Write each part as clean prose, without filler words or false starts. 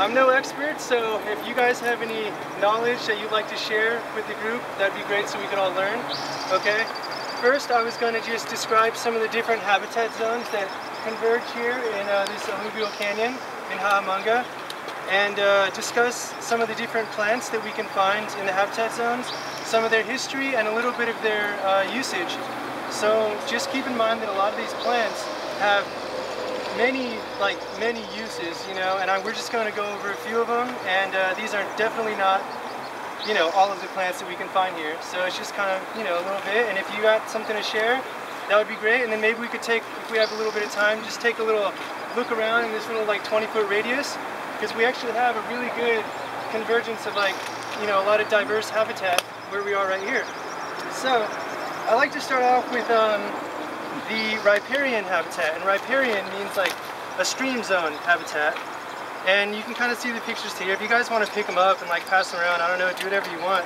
I'm no expert, so if you guys have any knowledge that you'd like to share with the group, that'd be great so we could all learn, okay? First, I was going to just describe some of the different habitat zones that converge here in this alluvial canyon in Hahamongna, and discuss some of the different plants that we can find in the habitat zones, some of their history, and a little bit of their usage. So just keep in mind that a lot of these plants have many uses, you know, and we're just going to go over a few of them, and these are definitely not, you know, all of the plants that we can find here. So it's just kind of, you know, a little bit, and if you got something to share, that would be great. And then maybe we could take, if we have a little bit of time, just take a little look around in this little like 20-foot radius, because we actually have a really good convergence of like, you know, a lot of diverse habitat where we are right here. So I like to start off with the riparian habitat, and riparian means like a stream zone habitat, and you can kind of see the pictures here. If you guys want to pick them up and like pass them around, I don't know, do whatever you want.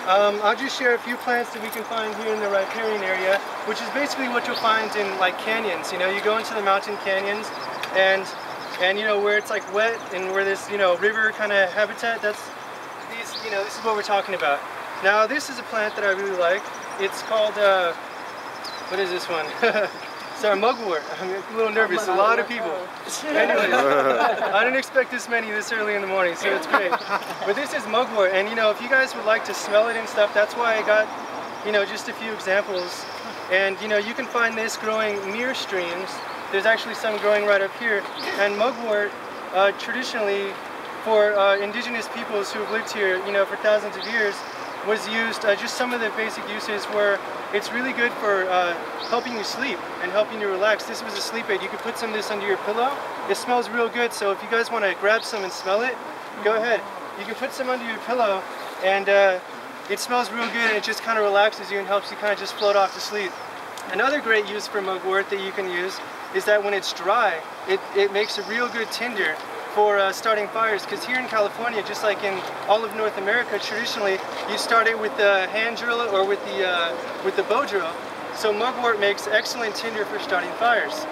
I'll just share a few plants that we can find here in the riparian area, which is basically what you'll find in like canyons. You know, you go into the mountain canyons, and you know, where it's like wet and where there's, you know, river kind of habitat. That's these, you know, this is what we're talking about. Now this is a plant that I really like. It's called what is this one? Sorry, mugwort. I'm a little nervous. A lot of people. Anyways, I didn't expect this many this early in the morning, so it's great. But this is mugwort, and you know, if you guys would like to smell it and stuff, that's why I got, you know, just a few examples. And you know, you can find this growing near streams. There's actually some growing right up here. And mugwort, traditionally, for indigenous peoples who have lived here, you know, for thousands of years, was used, just some of the basic uses were, it's really good for helping you sleep and helping you relax. This was a sleep aid. You could put some of this under your pillow. It smells real good, so if you guys want to grab some and smell it, go ahead. You can put some under your pillow, and it smells real good, and it just kind of relaxes you and helps you kind of just float off to sleep. Another great use for mugwort that you can use is that when it's dry, it makes a real good tinder for starting fires, because here in California, just like in all of North America, traditionally you start it with the hand drill or with the bow drill. So mugwort makes excellent tinder for starting fires.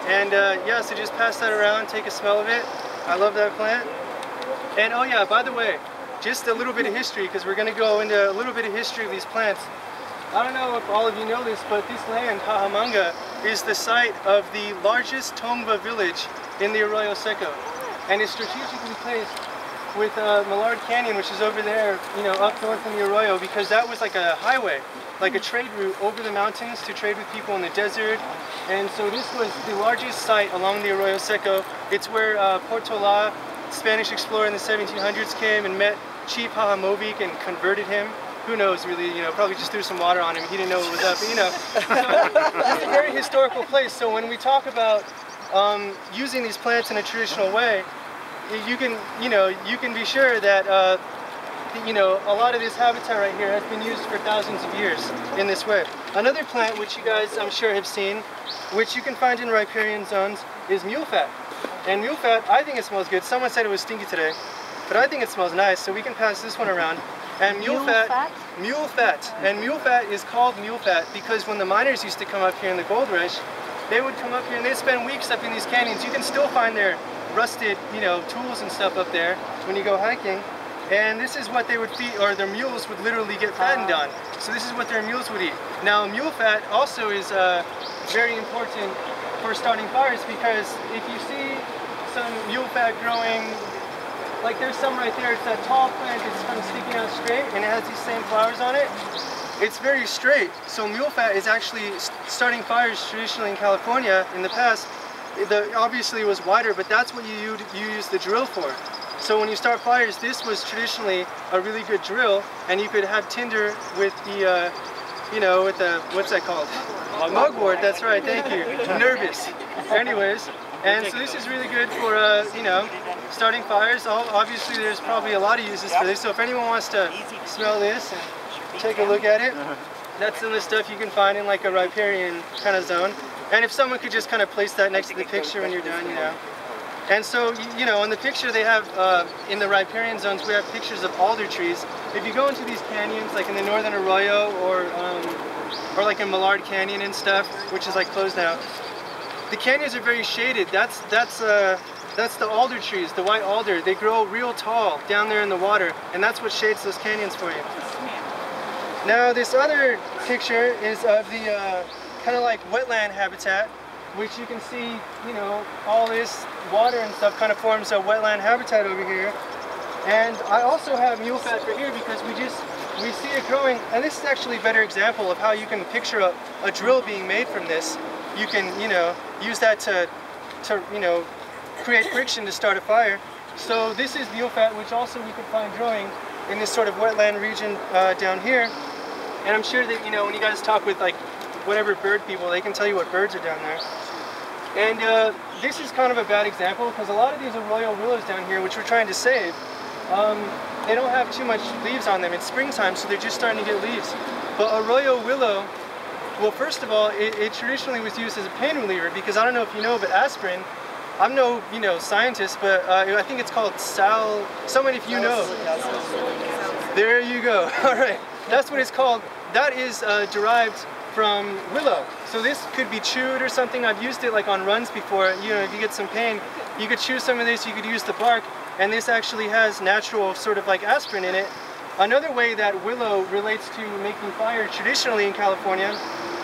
And yeah, so just pass that around, take a smell of it. I love that plant. And oh yeah, by the way, just a little bit of history, because we're going to go into a little bit of history of these plants. I don't know if all of you know this, but this land, Hahamongna, is the site of the largest Tongva village in the Arroyo Seco. And it's strategically placed with Millard Canyon, which is over there, you know, up north in the Arroyo, because that was like a highway, like a trade route over the mountains to trade with people in the desert. And so this was the largest site along the Arroyo Seco. It's where Portola, Spanish explorer in the 1700s, came and met Chief Hahamongna and converted him. Who knows, really, you know, probably just threw some water on him. He didn't know what was up, but, you know. So it's a very historical place. So when we talk about using these plants in a traditional way, you can be sure that you know, a lot of this habitat right here has been used for thousands of years in this way. Another plant which you guys, I'm sure, have seen, which you can find in riparian zones, is mule fat. And mule fat, I think it smells good. Someone said it was stinky today, but I think it smells nice, so we can pass this one around. And mule fat, and mule fat is called mule fat because when the miners used to come up here in the gold rush, they would come up here and they'd spend weeks up in these canyons. You can still find their rusted, you know, tools and stuff up there when you go hiking. And this is what they would feed, or their mules would literally get fattened on. So this is what their mules would eat. Now mule fat also is very important for starting fires, because if you see some mule fat growing, like there's some right there, it's that tall plant that's kind of sticking out straight and it has these same flowers on it. It's very straight. So mule fat is actually starting fires traditionally in California in the past. Obviously it was wider, but that's what you use the drill for. So when you start fires, this was traditionally a really good drill, and you could have tinder with the, you know, with the, what's that called? Mugwort, that's right, thank you. Nervous. Anyways, and so this is really good for, you know, starting fires. Obviously there's probably a lot of uses for this, so if anyone wants to smell this and take a look at it, that's some of the stuff you can find in like a riparian kind of zone. And if someone could just kind of place that next to the picture when you're done, you know. And so, you know, in the picture they have, in the riparian zones, we have pictures of alder trees. If you go into these canyons, like in the Northern Arroyo or like in Millard Canyon and stuff, which is like closed now, the canyons are very shaded. That's That's the alder trees, the white alder. They grow real tall down there in the water, and that's what shades those canyons for you. Now this other picture is of the kind of like wetland habitat, which you can see, you know, all this water and stuff kind of forms a wetland habitat over here. And I also have mule fat for here because we see it growing, and this is actually a better example of how you can picture a drill being made from this. You can, you know, use that to you know, create friction to start a fire. So this is mule fat, which also we can find growing in this sort of wetland region down here. And I'm sure that, you know, when you guys talk with like whatever bird people, they can tell you what birds are down there. And this is kind of a bad example because a lot of these arroyo willows down here, which we're trying to save, they don't have too much leaves on them. It's springtime, so they're just starting to get leaves. But arroyo willow, well, first of all, it traditionally was used as a pain reliever because I don't know if you know, but aspirin, I'm no, you know, scientist, but I think it's called someone if you know. There you go. All right, that's what it's called. That is derived from willow. So this could be chewed or something. I've used it like on runs before. You know, if you get some pain, you could chew some of this, you could use the bark, and this actually has natural sort of like aspirin in it. Another way that willow relates to making fire traditionally in California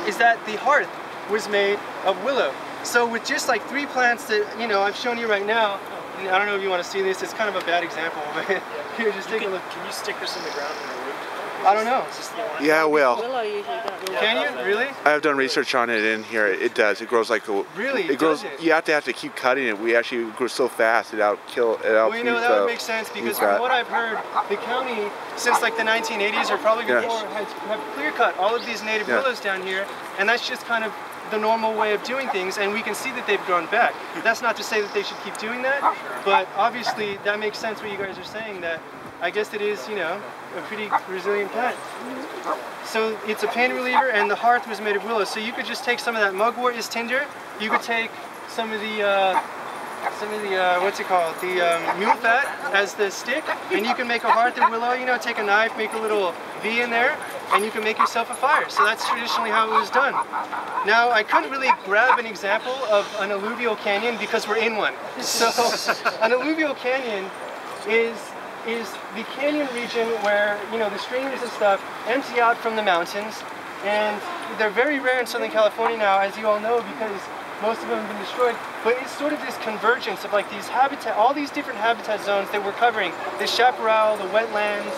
is that the hearth was made of willow. So with just like 3 plants that, you know, I've shown you right now, I don't know if you want to see this, it's kind of a bad example, but here, just take a look. Can you stick this in the ground in the root? I don't know. Yeah, I will. Can you? Really? I've done research on it in here. It does. It grows like a... Really? It grows. You have to keep cutting it. We actually grow so fast it outkill. Well, you know, that would make sense because from what I've heard, the county since like the 1980s or probably before have clear cut all of these native willows down here, and that's just kind of the normal way of doing things, and we can see that they've grown back. That's not to say that they should keep doing that, but obviously that makes sense what you guys are saying, that I guess it is, you know, a pretty resilient plant. So it's a pain reliever, and the hearth was made of willow. So you could just take some of that mugwort is tinder. You could take some of the what's it called? The mule fat as the stick, and you can make a hearth of willow. You know, take a knife, make a little V in there, and you can make yourself a fire. So that's traditionally how it was done. Now, I couldn't really grab an example of an alluvial canyon because we're in one. So an alluvial canyon is the canyon region where, you know, the streams and stuff empty out from the mountains, and they're very rare in Southern California now, as you all know, because most of them have been destroyed. But it's sort of this convergence of like these habitat, all these different habitat zones that we're covering. The chaparral, the wetlands,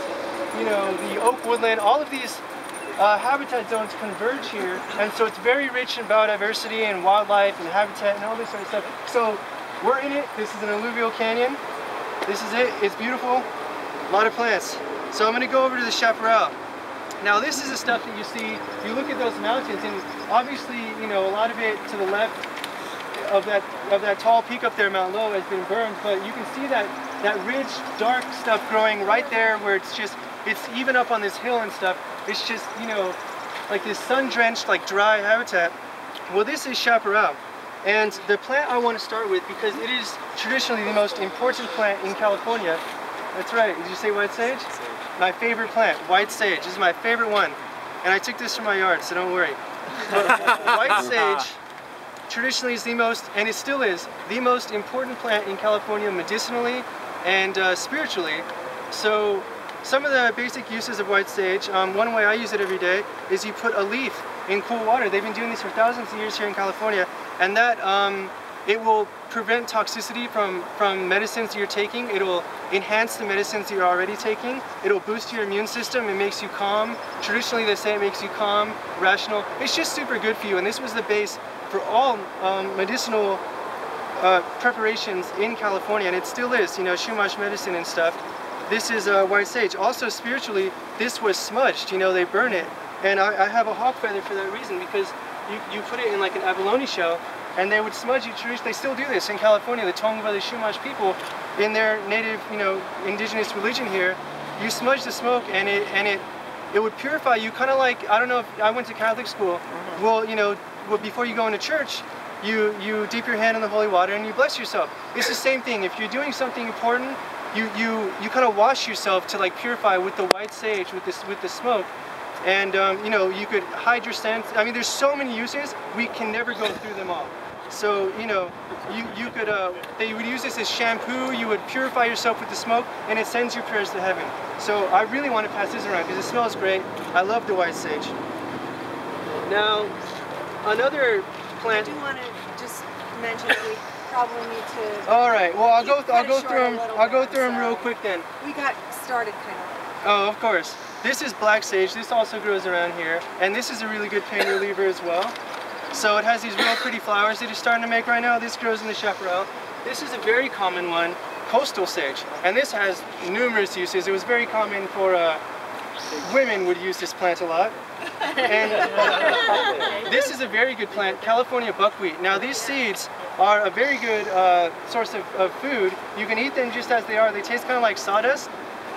you know, the oak woodland, all of these habitat zones converge here, and so it's very rich in biodiversity and wildlife and habitat and all this sort of stuff. So we're in it. This is an alluvial canyon. This is it. It's beautiful. A lot of plants. So I'm going to go over to the chaparral. Now this is the stuff that you see. You look at those mountains, and obviously, you know, a lot of it to the left of that tall peak up there, Mount Low, has been burned. But you can see that rich, dark stuff growing right there, where it's even up on this hill and stuff. It's just, you know, like this sun-drenched, like dry habitat. Well, this is chaparral. And the plant I want to start with, because it is traditionally the most important plant in California. That's right. Did you say white sage? My favorite plant, white sage. This is my favorite one. And I took this from my yard, so don't worry. But white sage traditionally is the most, and it still is, the most important plant in California medicinally and spiritually. So some of the basic uses of white sage, one way I use it every day is you put a leaf in cool water. They've been doing this for thousands of years here in California, and that it will prevent toxicity from medicines you're taking. It'll enhance the medicines you're already taking. It'll boost your immune system. It makes you calm. Traditionally, they say it makes you calm, rational. It's just super good for you, and this was the base for all medicinal preparations in California, and it still is, you know, Chumash medicine and stuff. This is white sage. Also, spiritually, this was smudged. You know, they burn it, and I have a hawk feather for that reason, because you put it in like an abalone shell, and they would smudge you. They still do this in California. The Tongva, the Chumash people, in their native, you know, indigenous religion here, you smudge the smoke, and it would purify you. Kind of like, I don't know if I went to Catholic school. Well, you know, before you go into church, you dip your hand in the holy water and you bless yourself. It's the same thing. If you're doing something important, you kind of wash yourself to like purify with the white sage, with the smoke. And you know, you could hide your scent. I mean, there's so many uses, we can never go through them all. So, you know, you could, they would use this as shampoo, you would purify yourself with the smoke, and it sends your prayers to heaven. So I really want to pass this around because it smells great. I love the white sage. Now, another plant. I do want to just mention that we probably need to. All right. Well, I'll go through them real quick then. We got started kind of late. Oh, of course. This is black sage. This also grows around here, and this is a really good pain reliever as well. So it has these real pretty flowers that it's starting to make right now. This grows in the chaparral. This is a very common one, coastal sage, and this has numerous uses. It was very common for women would use this plant a lot. And this is a very good plant, California buckwheat. Now these seeds are a very good source of food. You can eat them just as they are. They taste kind of like sawdust.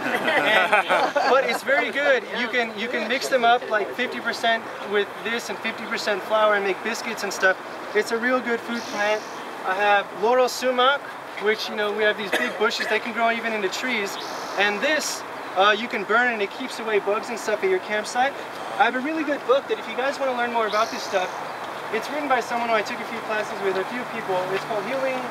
But it's very good. You can mix them up like 50% with this and 50% flour and make biscuits and stuff. It's a real good food plant. I have laurel sumac, which, you know, we have these big bushes. They can grow even into trees. And this you can burn and it keeps away bugs and stuff at your campsite. I have a really good book that if you guys want to learn more about this stuff, it's written by someone who I took a few classes with, a few people. It's called Healing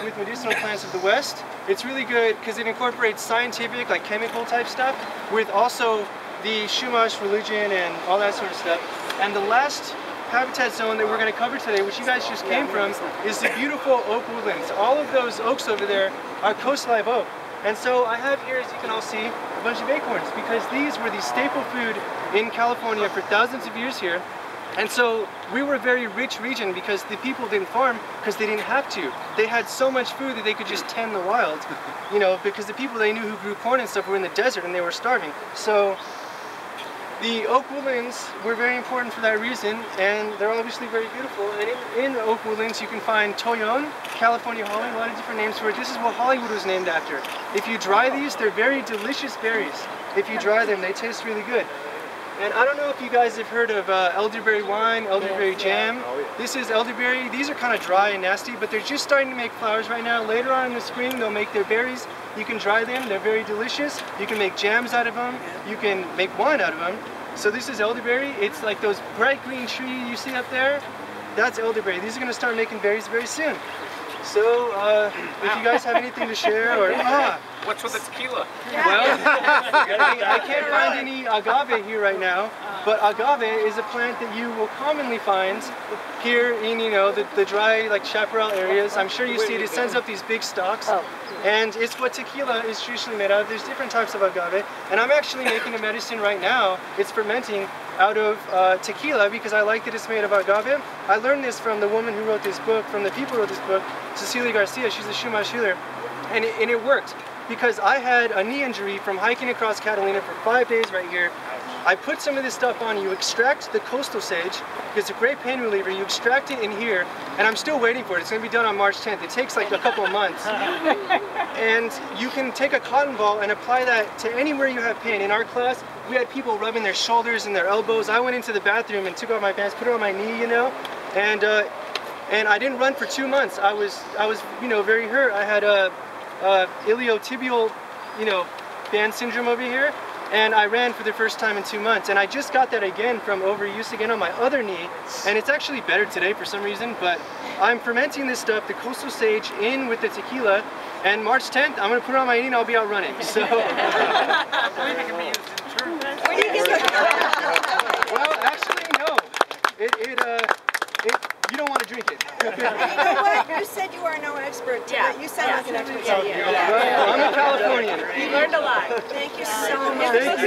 with Medicinal Plants of the West. It's really good because it incorporates scientific, like chemical type stuff, with also the Chumash religion and all that sort of stuff. And the last habitat zone that we're going to cover today, which you guys just came from, is the beautiful oak woodlands. All of those oaks over there are coast live oak. And so I have here, as you can all see, a bunch of acorns because these were the staple food in California for thousands of years here. And so we were a very rich region because the people didn't farm because they didn't have to. They had so much food that they could just tend the wild, you know, because the people they knew who grew corn and stuff were in the desert and they were starving. So the oak woodlands were very important for that reason, and they're obviously very beautiful. And in oak woodlands you can find toyon, California holly, a lot of different names for it. This is what Hollywood was named after. If you dry these, they're very delicious berries. If you dry them, they taste really good. And I don't know if you guys have heard of elderberry wine, elderberry jam. This is elderberry. These are kind of dry and nasty, but they're just starting to make flowers right now. Later on in the spring, they'll make their berries. You can dry them. They're very delicious. You can make jams out of them. You can make wine out of them. So this is elderberry. It's like those bright green trees you see up there. That's elderberry. These are going to start making berries very soon. So if you guys have anything to share, or what's with the tequila? Well, I can't find any agave here right now, but agave is a plant that you will commonly find here in, you know, the dry, like chaparral areas. I'm sure you see it. It sends up these big stalks, and it's what tequila is traditionally made out of. There's different types of agave, and I'm actually making a medicine right now. It's fermenting out of tequila because I like that it's made of agave. I learned this from the woman who wrote this book, from the people who wrote this book, Cecilia Garcia. She's a Chumash healer, and it worked because I had a knee injury from hiking across Catalina for 5 days right here. I put some of this stuff on. You extract the coastal sage. It's a great pain reliever. You extract it in here, and I'm still waiting for it. It's going to be done on March 10th. It takes like a couple of months. And you can take a cotton ball and apply that to anywhere you have pain. In our class, we had people rubbing their shoulders and their elbows. I went into the bathroom and took off my pants, put it on my knee, you know, and I didn't run for 2 months. I was, you know, very hurt. I had a iliotibial, you know, band syndrome over here. And I ran for the first time in 2 months, and I just got that again from overuse again on my other knee, and it's actually better today for some reason. But I'm fermenting this stuff, the coastal sage, in with the tequila, and March 10th I'm going to put it on my knee and I'll be out running. So well, actually no, you don't want to drink it. You know what? You said you are no expert. Yeah. You sound like an expert. I'm a Californian. You learned a lot. Thank you so much. Thank you.